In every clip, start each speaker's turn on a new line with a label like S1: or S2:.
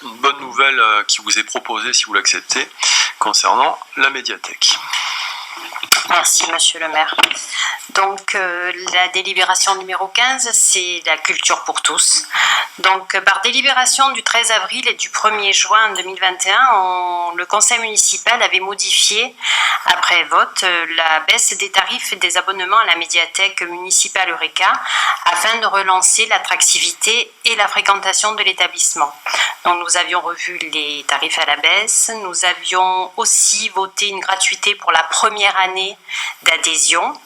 S1: une bonne nouvelle qui vous est proposée, si vous l'acceptez, concernant la médiathèque.
S2: Merci, monsieur le maire. Donc, la délibération numéro 15, c'est la culture pour tous. Donc, par délibération du 13 avril et du 1er juin 2021, le conseil municipal avait modifié, après vote, la baisse des tarifs et des abonnements à la médiathèque municipale Eureka afin de relancer l'attractivité et la fréquentation de l'établissement. Donc, nous avions revu les tarifs à la baisse. Nous avions aussi voté une gratuité pour la première année d'adhésion.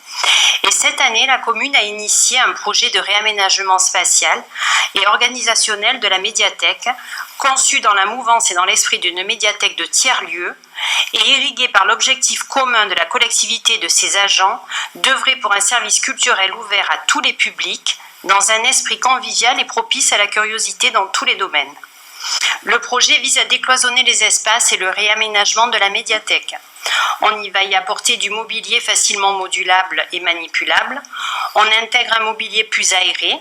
S2: Et cette année, la commune a initié un projet de réaménagement spatial et organisationnel de la médiathèque, conçu dans la mouvance et dans l'esprit d'une médiathèque de tiers-lieu et irrigué par l'objectif commun de la collectivité de ses agents d'œuvrer pour un service culturel ouvert à tous les publics, dans un esprit convivial et propice à la curiosité dans tous les domaines. Le projet vise à décloisonner les espaces et le réaménagement de la médiathèque. On y va y apporter du mobilier facilement modulable et manipulable. On intègre un mobilier plus aéré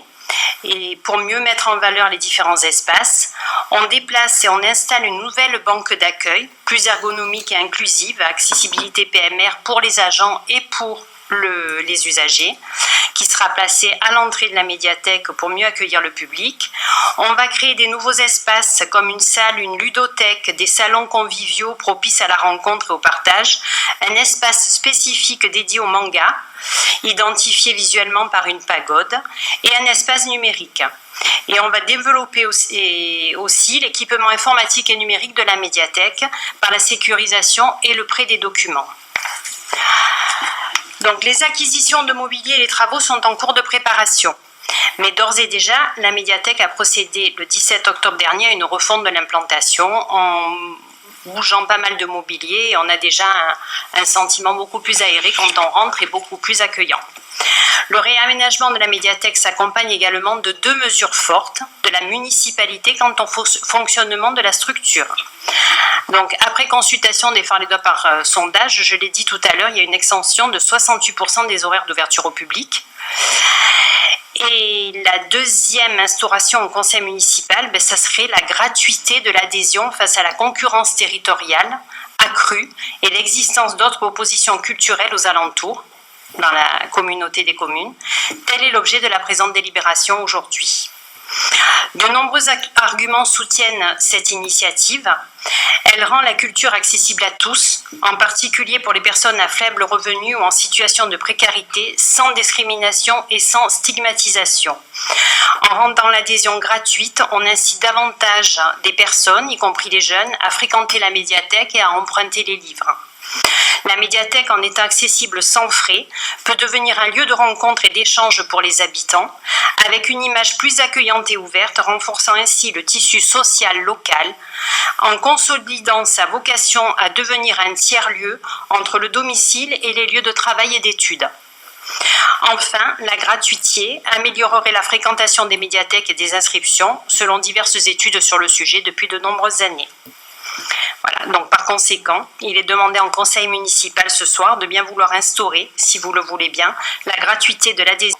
S2: et pour mieux mettre en valeur les différents espaces. On déplace et on installe une nouvelle banque d'accueil, plus ergonomique et inclusive, à accessibilité PMR pour les agents et pour les usagers, qui sera placée à l'entrée de la médiathèque pour mieux accueillir le public. On va créer des nouveaux espaces comme une salle, une ludothèque, des salons conviviaux propices à la rencontre et au partage, un espace spécifique dédié au manga, identifié visuellement par une pagode, et un espace numérique. Et on va développer aussi l'équipement informatique et numérique de la médiathèque par la sécurisation et le prêt des documents. Donc, les acquisitions de mobilier et les travaux sont en cours de préparation. Mais d'ores et déjà, la médiathèque a procédé le 17 octobre dernier à une refonte de l'implantation en bougeant pas mal de mobilier et on a déjà un sentiment beaucoup plus aéré quand on rentre et beaucoup plus accueillant. Le réaménagement de la médiathèque s'accompagne également de 2 mesures fortes de la municipalité quant au fonctionnement de la structure. Donc, après consultation des Farledois par sondage, je l'ai dit tout à l'heure, il y a une extension de 68% des horaires d'ouverture au public. Et la deuxième instauration au conseil municipal, ça serait la gratuité de l'adhésion face à la concurrence territoriale accrue et l'existence d'autres propositions culturelles aux alentours, dans la communauté des communes. Tel est l'objet de la présente délibération aujourd'hui. De nombreux arguments soutiennent cette initiative. Elle rend la culture accessible à tous, en particulier pour les personnes à faible revenu ou en situation de précarité, sans discrimination et sans stigmatisation. En rendant l'adhésion gratuite, on incite davantage des personnes, y compris les jeunes, à fréquenter la médiathèque et à emprunter les livres. La médiathèque, en étant accessible sans frais, peut devenir un lieu de rencontre et d'échange pour les habitants, avec une image plus accueillante et ouverte, renforçant ainsi le tissu social local, en consolidant sa vocation à devenir un tiers-lieu entre le domicile et les lieux de travail et d'études. Enfin, la gratuité améliorerait la fréquentation des médiathèques et des inscriptions, selon diverses études sur le sujet depuis de nombreuses années. Voilà, donc par conséquent, il est demandé en conseil municipal ce soir de bien vouloir instaurer, si vous le voulez bien, la gratuité de l'adhésion.